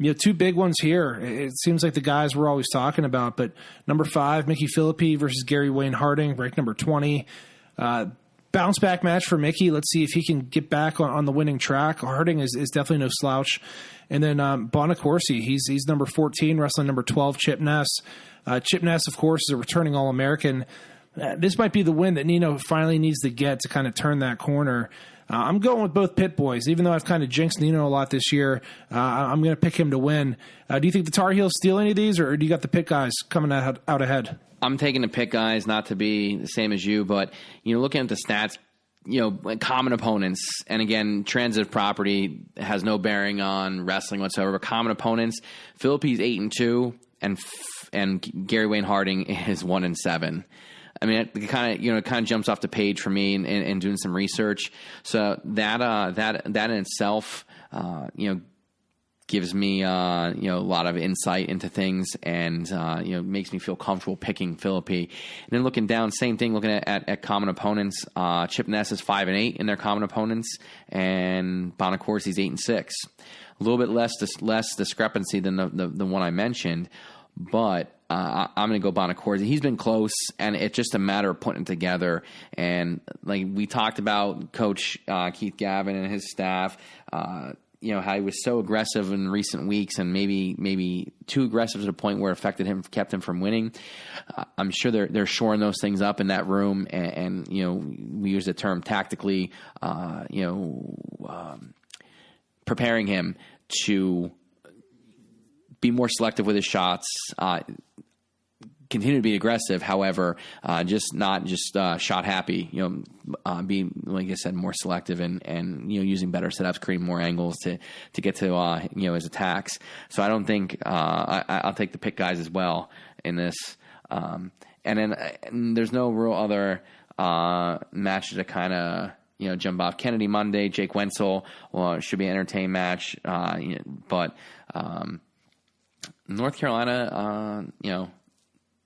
[SPEAKER 4] 2 big ones here. It seems like the guys we're always talking about, but number 5, Mickey Philippi versus Gary Wayne Harding, ranked number 20. Bounce back match for Mickey. Let's see if he can get back on the winning track. Harding is definitely no slouch. And then Bonacorsi, he's number 14, wrestling number 12, Chip Ness. Chip Ness, of course, is a returning All-American. This might be the win that Nino finally needs to get to kind of turn that corner. I'm going with both Pitt boys. Even though I've kind of jinxed Nino a lot this year, I'm going to pick him to win. Do you think the Tar Heels steal any of these, or do you got the Pitt guys coming out ahead? I'm taking the Pitt guys, not to be the same as you, but looking at the stats, common opponents, and again, transitive property has no bearing on wrestling whatsoever. But common opponents, Philippi's 8-2, and Gary Wayne Harding is 1-7. I mean, it kind of jumps off the page for me in doing some research. So that in itself, gives me a lot of insight into things, and makes me feel comfortable picking Philippi. And then looking down, same thing. Looking at common opponents, Chip Ness is 5-8 in their common opponents, and Bonacorsi's 8-6. A little bit less discrepancy than the one I mentioned, but I'm going to go Bonacorsi. He's been close, and it's just a matter of putting it together. And like we talked about, Coach Keith Gavin and his staff, how he was so aggressive in recent weeks, and maybe too aggressive to the point where it affected him, kept him from winning. I'm sure they're shoring those things up in that room, and we use the term tactically, preparing him to be more selective with his shots, continue to be aggressive. However, not shot happy. Be, like I said, more selective and using better setups, creating more angles to get to his attacks. So I don't think I'll take the Pitt guys as well in this. And then there's no real other matches to kind of jump off. Kennedy Monday, Jake Wenzel. Well, should be an entertaining match, but. North Carolina,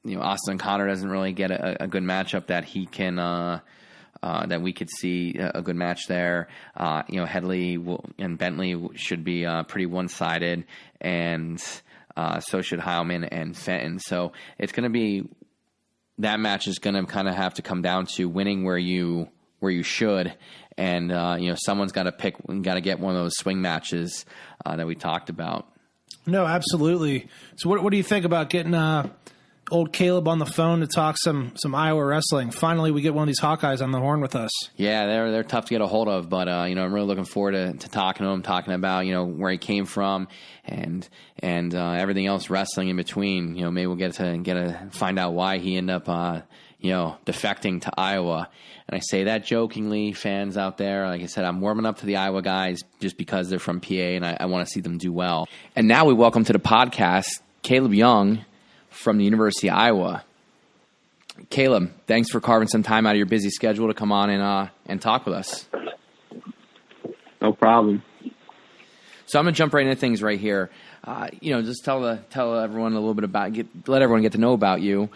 [SPEAKER 4] Austin Connor doesn't really get a good matchup that he can, that we could see a good match there. Headley and Bentley should be pretty one-sided, and so should Heilman and Fenton. So it's going to be, that match is going to kind of have to come down to winning where you should, and someone's got to get one of those swing matches that we talked about. No, absolutely. So what do you think about getting old Kaleb on the phone to talk some Iowa wrestling? Finally, we get one of these Hawkeyes on the horn with us. Yeah, they're tough to get a hold of, but I'm really looking forward to talking to him, talking about where he came from and everything else wrestling in between. Maybe we'll get to find out why he ended up
[SPEAKER 3] defecting to Iowa. And I say that jokingly, fans out there. Like I said, I'm warming up to the Iowa guys just because they're from PA, and I want to see them do well. And now we welcome to the podcast Kaleb Young from the University of Iowa. Kaleb, thanks for carving some time out of your busy schedule to come on and talk with us.
[SPEAKER 5] No problem.
[SPEAKER 3] So I'm going to jump right into things right here. Just tell everyone a little bit let everyone get to know about you.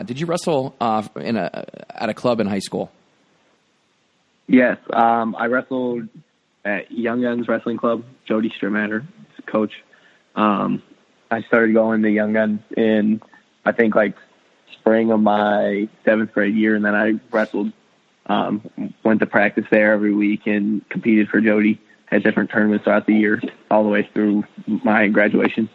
[SPEAKER 3] Did you wrestle at a club in high school?
[SPEAKER 5] Yes, I wrestled at Young Guns Wrestling Club. Jody Strittmatter, coach. I started going to Young Guns in, I think, like spring of my 7th grade year, and then I wrestled. Went to practice there every week and competed for Jody at different tournaments throughout the year, all the way through my graduation.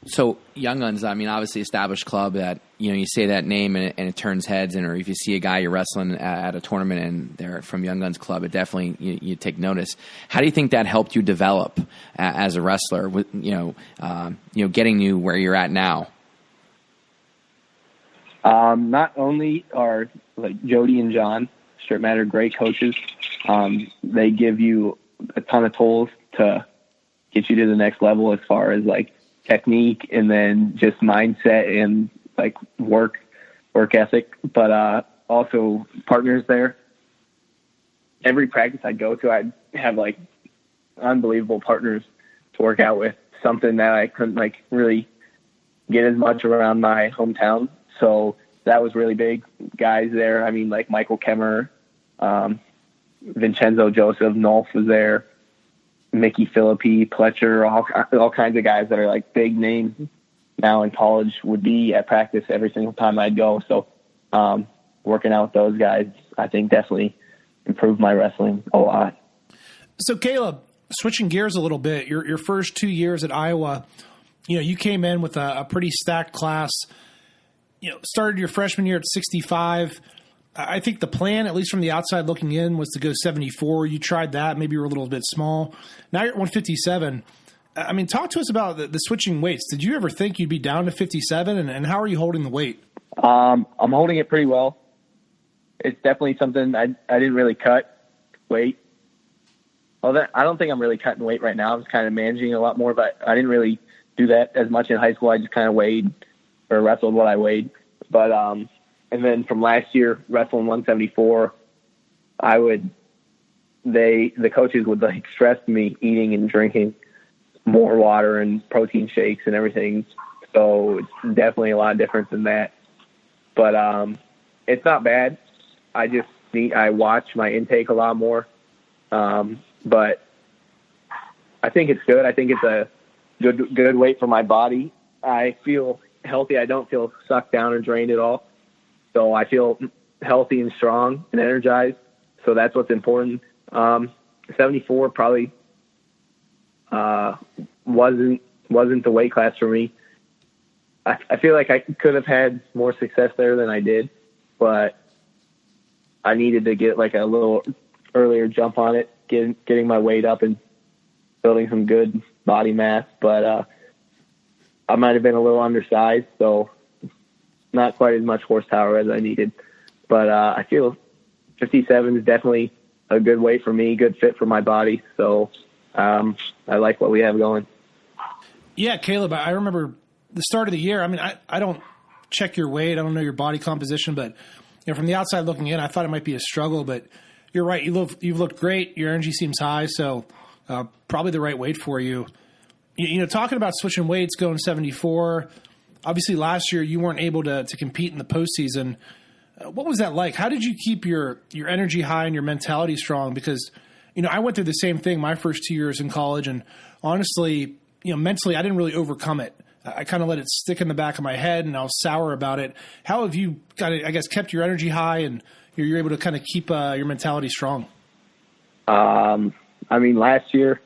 [SPEAKER 3] So Young Guns, obviously established club that, you say that name and it turns heads, or if you see a guy you're wrestling at a tournament and they're from Young Guns Club, it definitely, you take notice. How do you think that helped you develop as a wrestler, with, getting you where you're at now?
[SPEAKER 5] Not only are like Jody and John Strittmatter great coaches, they give you a ton of tools to get you to the next level as far as like technique and then just mindset and like work ethic, but also partners there. Every practice I go to, I'd have like unbelievable partners to work out with, something that I couldn't like really get as much around my hometown. So that was really big. Guys there, like Michael Kemmer, Vincenzo Joseph, Nolf was there, Mickey Philippi, Pletcher, all kinds of guys that are like big names now in college would be at practice every single time I'd go. So working out with those guys, I think definitely improved my wrestling a lot.
[SPEAKER 4] So Kaleb, switching gears a little bit, your first 2 years at Iowa, you came in with a pretty stacked class. Started your freshman year at 65. I think the plan, at least from the outside looking in, was to go 74. You tried that. Maybe you were a little bit small. Now you're at 157. Talk to us about the switching weights. Did you ever think you'd be down to 57, and how are you holding the weight?
[SPEAKER 5] I'm holding it pretty well. It's definitely something I didn't really cut weight. Well, I don't think I'm really cutting weight right now. I'm just kind of managing a lot more, but I didn't really do that as much in high school. I just kind of weighed or wrestled what I weighed. But and then from last year, wrestling 174, the coaches would like stress me eating and drinking more water and protein shakes and everything. So it's definitely a lot different than that. But it's not bad. I watch my intake a lot more. But I think it's good. I think it's a good weight for my body. I feel healthy. I don't feel sucked down or drained at all. So I feel healthy and strong and energized. So that's what's important. 74 probably wasn't the weight class for me. I feel like I could have had more success there than I did, but I needed to get like a little earlier jump on it, getting my weight up and building some good body mass. But I might have been a little undersized, so not quite as much horsepower as I needed. But I feel 57 is definitely a good weight for me, good fit for my body. So I like what we have going.
[SPEAKER 4] Yeah, Kaleb, I remember the start of the year. I don't check your weight. I don't know your body composition, but from the outside looking in, I thought it might be a struggle. But you're right. You've looked great. Your energy seems high, so probably the right weight for you. Talking about switching weights, going 74. Obviously, last year you weren't able to compete in the postseason. What was that like? How did you keep your energy high and your mentality strong? Because I went through the same thing my first 2 years in college, and honestly, mentally I didn't really overcome it. I kind of let it stick in the back of my head, and I was sour about it. How have you kept your energy high and you're able to kind of keep your mentality strong?
[SPEAKER 5] Last year,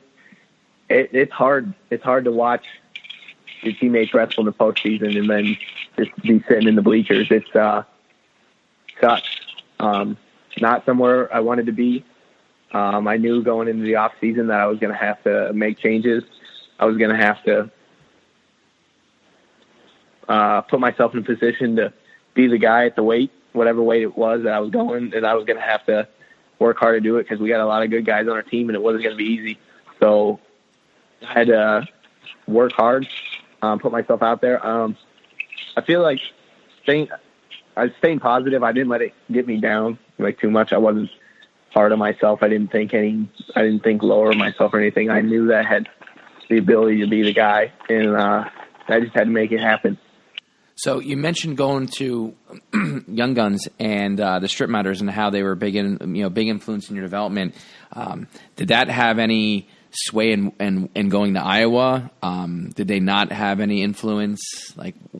[SPEAKER 5] it's hard. It's hard to watch your teammates wrestle in the postseason and then just be sitting in the bleachers. It sucks. Not somewhere I wanted to be. I knew going into the off season that I was going to have to make changes. I was going to have to put myself in a position to be the guy at the weight whatever weight it was that I was going, and I was going to have to work hard to do it because we got a lot of good guys on our team, and it wasn't going to be easy. So I had to work hard, put myself out there. I feel like I was staying positive. I didn't let it get me down like too much. I wasn't hard on myself. I didn't think lower of myself or anything. I knew that I had the ability to be the guy, and I just had to make it happen.
[SPEAKER 3] So you mentioned going to Young Guns and the Strip Matters and how they were big influence in your development. Did that have any sway in going to Iowa? Did they not have any influence,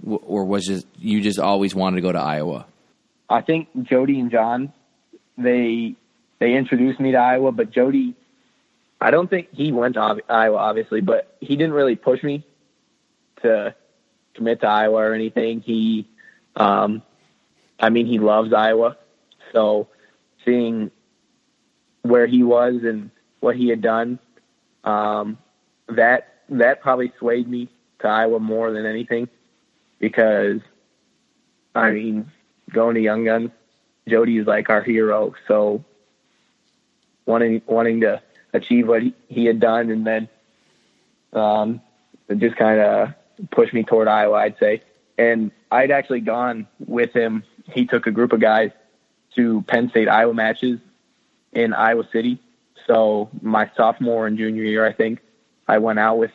[SPEAKER 3] or was you just always wanted to go to Iowa?
[SPEAKER 5] I think Jody and John, they introduced me to Iowa, but Jody, I don't think he went to Iowa, obviously, but he didn't really push me to commit to Iowa or anything. He loves Iowa. So seeing where he was and what he had done, that probably swayed me to Iowa more than anything, because going to Young Guns, Jody is like our hero. So wanting to achieve what he had done, and then it just kind of pushed me toward Iowa, I'd say. And I'd actually gone with him. He took a group of guys to Penn State Iowa matches in Iowa City. So my sophomore and junior year, I think, I went out with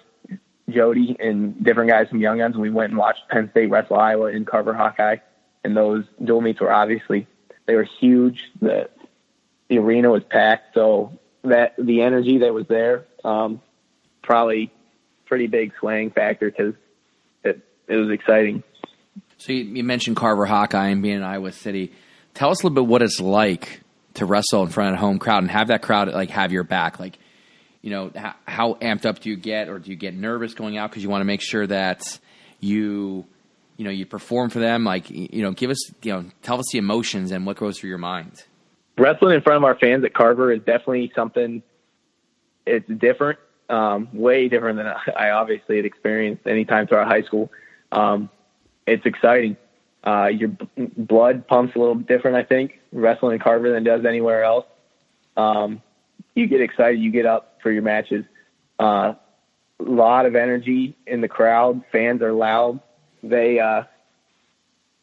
[SPEAKER 5] Jody and different guys from Young Guns, and we went and watched Penn State wrestle Iowa in Carver Hawkeye. And those dual meets were they were huge. The arena was packed, so that the energy that was there, probably pretty big swaying factor, because it was exciting.
[SPEAKER 3] So you mentioned Carver Hawkeye and being in Iowa City. Tell us a little bit what it's like to wrestle in front of a home crowd and have that crowd have your back. How amped up do you get, or do you get nervous going out because you want to make sure that you perform for them? Give us, tell us the emotions and what goes through your mind.
[SPEAKER 5] Wrestling in front of our fans at Carver is definitely something. It's different, way different than I obviously had experienced any time throughout high school. It's exciting. Your blood pumps a little bit different, I think, wrestling in Carver than it does anywhere else. You get excited. You get up for your matches. A lot of energy in the crowd. Fans are loud. They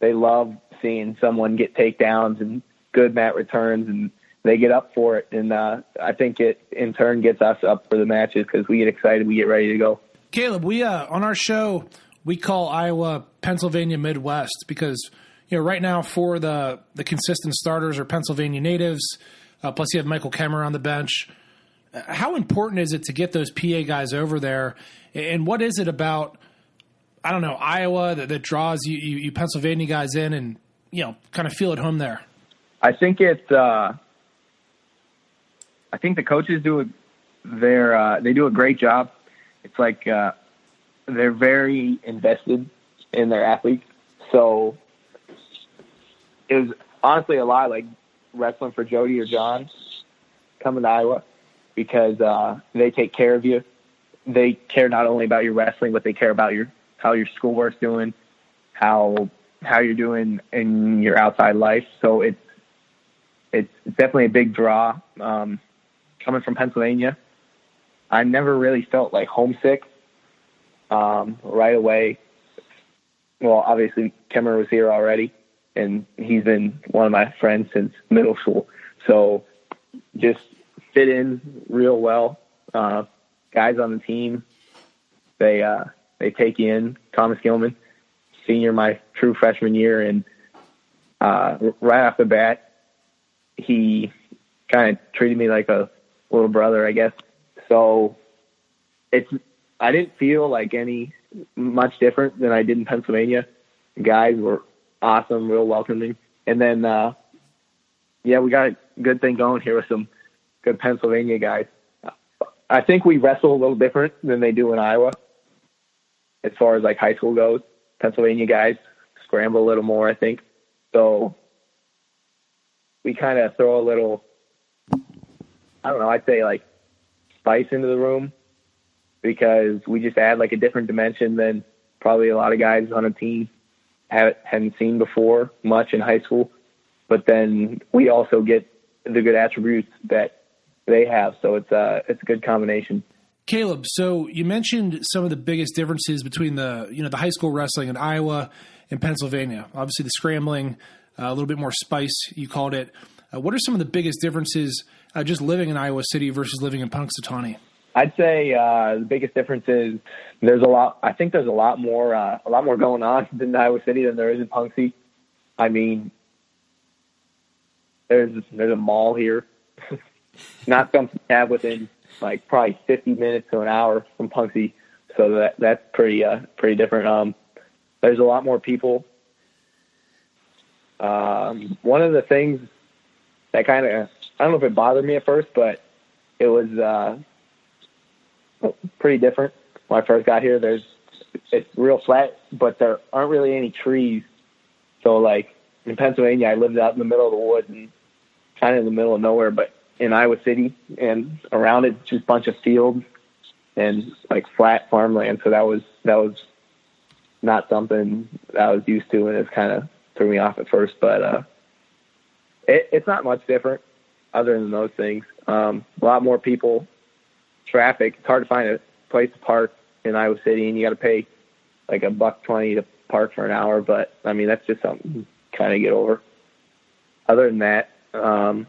[SPEAKER 5] love seeing someone get takedowns and good mat returns, and they get up for it. And I think it, in turn, gets us up for the matches because we get excited. We get ready to go.
[SPEAKER 4] Kaleb, we on our show, we call Iowa Pennsylvania Midwest because, right now for the consistent starters are Pennsylvania natives, plus you have Michael Kemmer on the bench. How important is it to get those PA guys over there? And what is it about, Iowa that draws you Pennsylvania guys in and, kind of feel at home there?
[SPEAKER 5] I think I think the coaches they do a great job. It's like they're very invested in their athletes. So it was honestly a lot like wrestling for Jody or John coming to Iowa, because they take care of you. They care not only about your wrestling, but they care about how your schoolwork's doing, how you're doing in your outside life. So it's definitely a big draw. Coming from Pennsylvania, I never really felt homesick right away. Well, obviously Kemmer was here already, and he's been one of my friends since middle school. So just fit in real well. Guys on the team, they take you in. Thomas Gilman, senior, my true freshman year, and right off the bat, he kind of treated me like a little brother, I guess. So I didn't feel like any much different than I did in Pennsylvania. The guys were awesome, real welcoming. And then, we got a good thing going here with some good Pennsylvania guys. I think we wrestle a little different than they do in Iowa as far as high school goes. Pennsylvania guys scramble a little more, I think. So we kind of throw a little, I'd say spice into the room, because we just add a different dimension than probably a lot of guys on a team hadn't seen before much in high school. but then we also get the good attributes that they have. So it's a good combination.
[SPEAKER 4] Kaleb, so you mentioned some of the biggest differences between the high school wrestling in Iowa and Pennsylvania. Obviously, the scrambling, a little bit more spice, you called it. What are some of the biggest differences just living in Iowa City versus living in Punxsutawney?
[SPEAKER 5] I'd say the biggest difference is there's a lot. I think there's a lot more going on in Iowa City than there is in Punxsutawney. I mean, there's a mall here, not something to have within like probably 50 minutes to an hour from Punxsutawney. So that's pretty different. There's a lot more people. One of the things that kind of, I don't know if it bothered me at first, but it was pretty different when I first got here. It's real flat, but there aren't really any trees. So like in Pennsylvania, I lived out in the middle of the woods and kind of in the middle of nowhere, but in Iowa City and around it, just a bunch of fields and like flat farmland. So that was not something that I was used to, and it kind of threw me off at first, but it's not much different other than those things. A lot more people, traffic. It's hard to find a place to park in Iowa City, and you got to pay like $1.20 to park for an hour. But I mean, that's just something to kind of get over. Other than that, not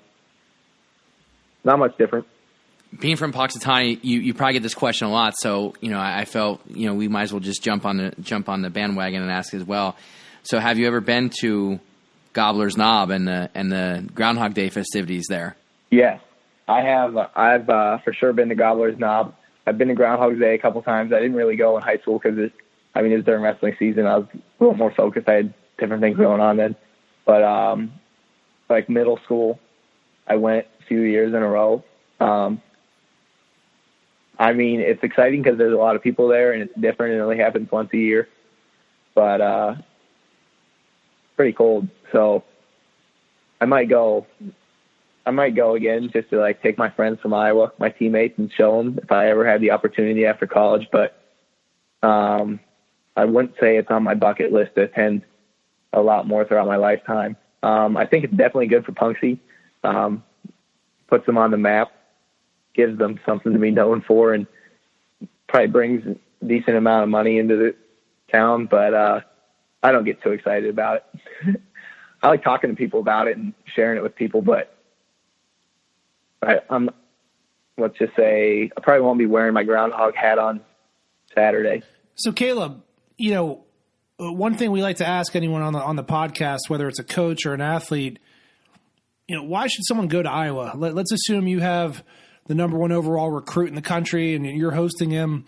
[SPEAKER 5] much different.
[SPEAKER 3] Being from Punxsutawney, you probably get this question a lot. So I felt we might as well just jump on the bandwagon and ask as well. So have you ever been to Gobbler's Knob and the Groundhog Day festivities there?
[SPEAKER 5] Yes, I have. I've for sure been to Gobbler's Knob. I've been to Groundhog Day a couple times. I didn't really go in high school because it was during wrestling season. I was a little more focused. I had different things going on then. But like middle school, I went a few years in a row. I mean, it's exciting because there's a lot of people there, and it's different. It only happens once a year, but pretty cold. So I might go again just to like take my friends from Iowa, my teammates, and show them if I ever had the opportunity after college. But I wouldn't say it's on my bucket list to attend a lot more throughout my lifetime. I think it's definitely good for Punxsutawney. Puts them on the map, gives them something to be known for, and probably brings a decent amount of money into the town. But I don't get too excited about it. I like talking to people about it and sharing it with people, but let's just say I probably won't be wearing my groundhog hat on Saturday.
[SPEAKER 4] So Kaleb, one thing we like to ask anyone on the podcast, whether it's a coach or an athlete, why should someone go to Iowa? Let's assume you have the number one overall recruit in the country and you're hosting him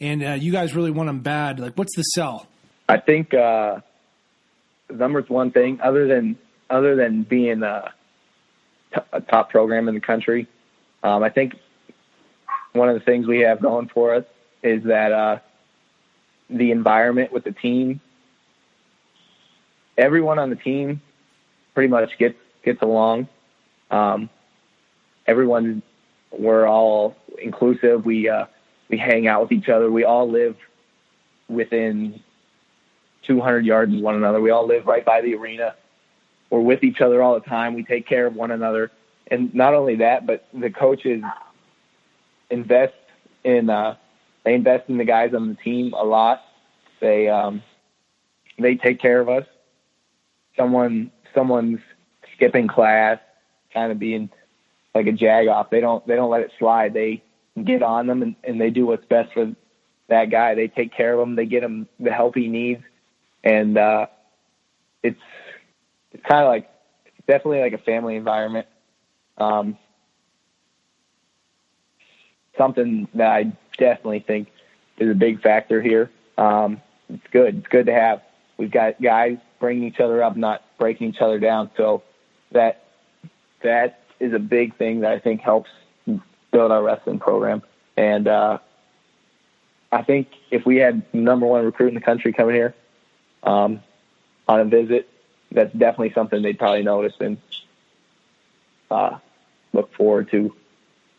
[SPEAKER 4] and you guys really want him bad. Like, what's the sell?
[SPEAKER 5] I think the number's one thing other than being a top program in the country. I think one of the things we have going for us is that the environment with the team, everyone on the team pretty much gets along. We're all inclusive. We hang out with each other. We all live within 200 yards of one another. We all live right by the arena. We're with each other all the time. We take care of one another. And not only that, but the coaches invest in the guys on the team a lot. They take care of us. Someone's skipping class, kind of being like a jag off. They don't let it slide. They get on them and they do what's best for that guy. They take care of him. They get him the help he needs. And it's kind of like, definitely like a family environment. Something that I definitely think is a big factor here. It's good. It's good to have. We've got guys bringing each other up, not breaking each other down. So that is a big thing that I think helps build our wrestling program. And I think if we had number one recruit in the country coming here on a visit, that's definitely something they'd probably notice and look forward to,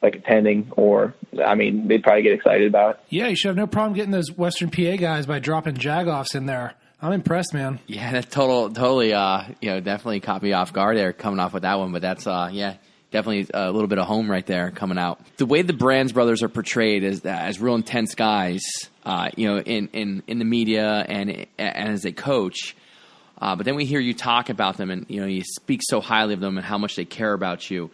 [SPEAKER 5] like attending, or they'd probably get excited about it.
[SPEAKER 4] Yeah, you should have no problem getting those Western PA guys by dropping jag-offs in there. I'm impressed, man.
[SPEAKER 3] Yeah, that's totally, definitely caught me off guard there coming off with that one. But that's, definitely a little bit of home right there coming out. The way the Brands brothers are portrayed as real intense guys, in the media and as a coach. But then we hear you talk about them, and you speak so highly of them and how much they care about you.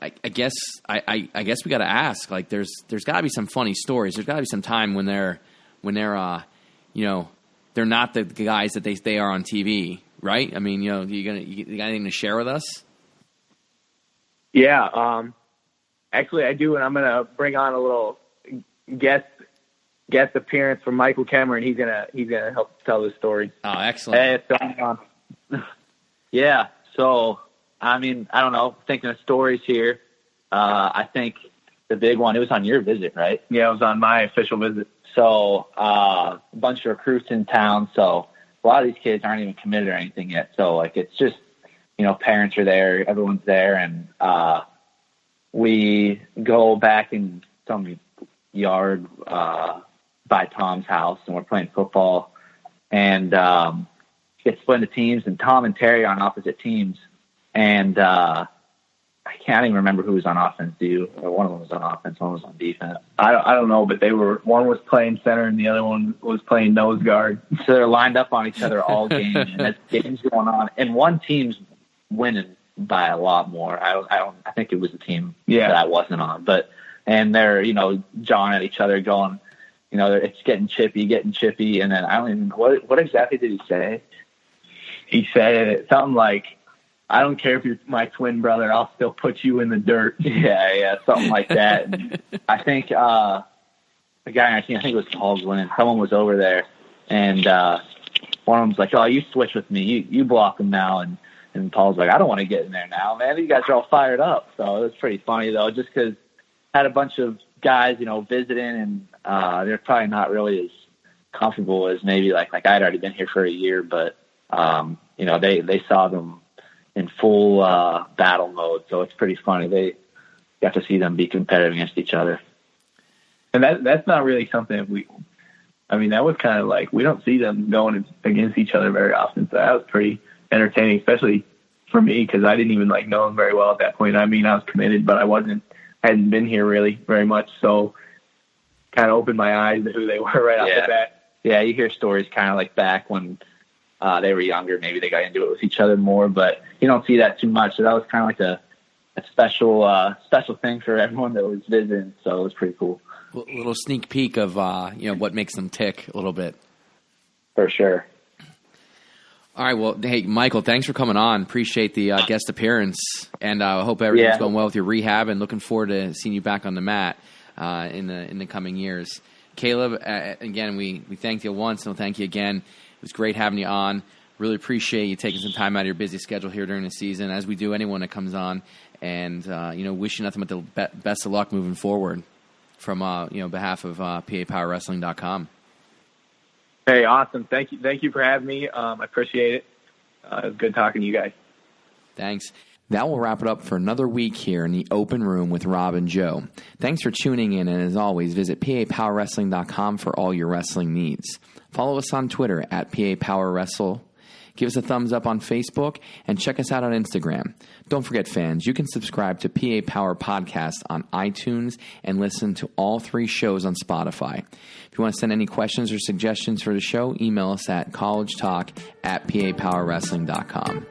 [SPEAKER 3] I guess we got to ask. Like, there's got to be some funny stories. There's got to be some time when they're they're not the guys that they are on TV, right? I mean, you got anything to share with us?
[SPEAKER 6] Yeah, actually I do, and I'm gonna bring on a little guest appearance from Michael Cameron. He's gonna help tell this story.
[SPEAKER 3] Oh, excellent.
[SPEAKER 6] Hey, it's going on. Yeah. So, I mean, I don't know. Thinking of stories here. I think the big one. It was on your visit, right?
[SPEAKER 5] Yeah, it was on my official visit.
[SPEAKER 6] So, a bunch of recruits in town. So, a lot of these kids aren't even committed or anything yet. So, like, it's just, parents are there, everyone's there, and we go back in some yard by Tom's house, and we're playing football, and get split into teams, and Tom and Terry are on opposite teams, and I can't even remember who was on offense. Do you? Or one of them was on offense, one was on defense.
[SPEAKER 5] I don't know, but one was playing center and the other one was playing nose guard.
[SPEAKER 6] So they're lined up on each other all game, and there's games going on, and one team's winning by a lot more. I think it was a team that I wasn't on, and they're jawing at each other, going, it's getting chippy, and then I don't even what exactly did he say?
[SPEAKER 5] He said something like, "I don't care if you're my twin brother, I'll still put you in the dirt."
[SPEAKER 6] Yeah, something like that. And I think the guy on our team, I think it was Paul's winning. Someone was over there, and one of them's like, "Oh, you switch with me. You block him now." And Paul's like, "I don't want to get in there now, man. You guys are all fired up." So it was pretty funny, though, just because had a bunch of guys, visiting, and they're probably not really as comfortable as maybe like I'd already been here for a year, but they saw them in full battle mode, so it's pretty funny. They got to see them be competitive against each other.
[SPEAKER 5] And that's not really something that was kind of like, we don't see them going against each other very often, so that was pretty entertaining, especially for me, because I didn't even know them very well at that point. I mean, I was committed, but I hadn't been here really very much, so kind of opened my eyes to who they were right off the bat.
[SPEAKER 6] Yeah, you hear stories kind of like back when they were younger, maybe they got into it with each other more, but you don't see that too much. So that was kind of like a special thing for everyone that was visiting. So it was pretty cool.
[SPEAKER 3] A little sneak peek of what makes them tick a little bit.
[SPEAKER 6] For sure.
[SPEAKER 3] All right. Well, hey, Michael, thanks for coming on. Appreciate the guest appearance, and I hope everything's going well with your rehab. And looking forward to seeing you back on the mat in the coming years. Kaleb, again, we thanked you once, and we'll thank you again. It was great having you on. Really appreciate you taking some time out of your busy schedule here during the season, as we do anyone that comes on. And wish you nothing but the best of luck moving forward from behalf of PAPowerWrestling.com.
[SPEAKER 5] Hey, awesome. Thank you for having me. I appreciate it. It was good talking to you guys.
[SPEAKER 3] Thanks. That will wrap it up for another week here in the open room with Rob and Joe. Thanks for tuning in, and as always, visit PAPowerWrestling.com for all your wrestling needs. Follow us on Twitter at PAPowerWrestle. Give us a thumbs up on Facebook, and check us out on Instagram. Don't forget, fans, you can subscribe to PA Power Podcast on iTunes and listen to all 3 shows on Spotify. If you want to send any questions or suggestions for the show, email us at collegetalk@PAPowerWrestling.com.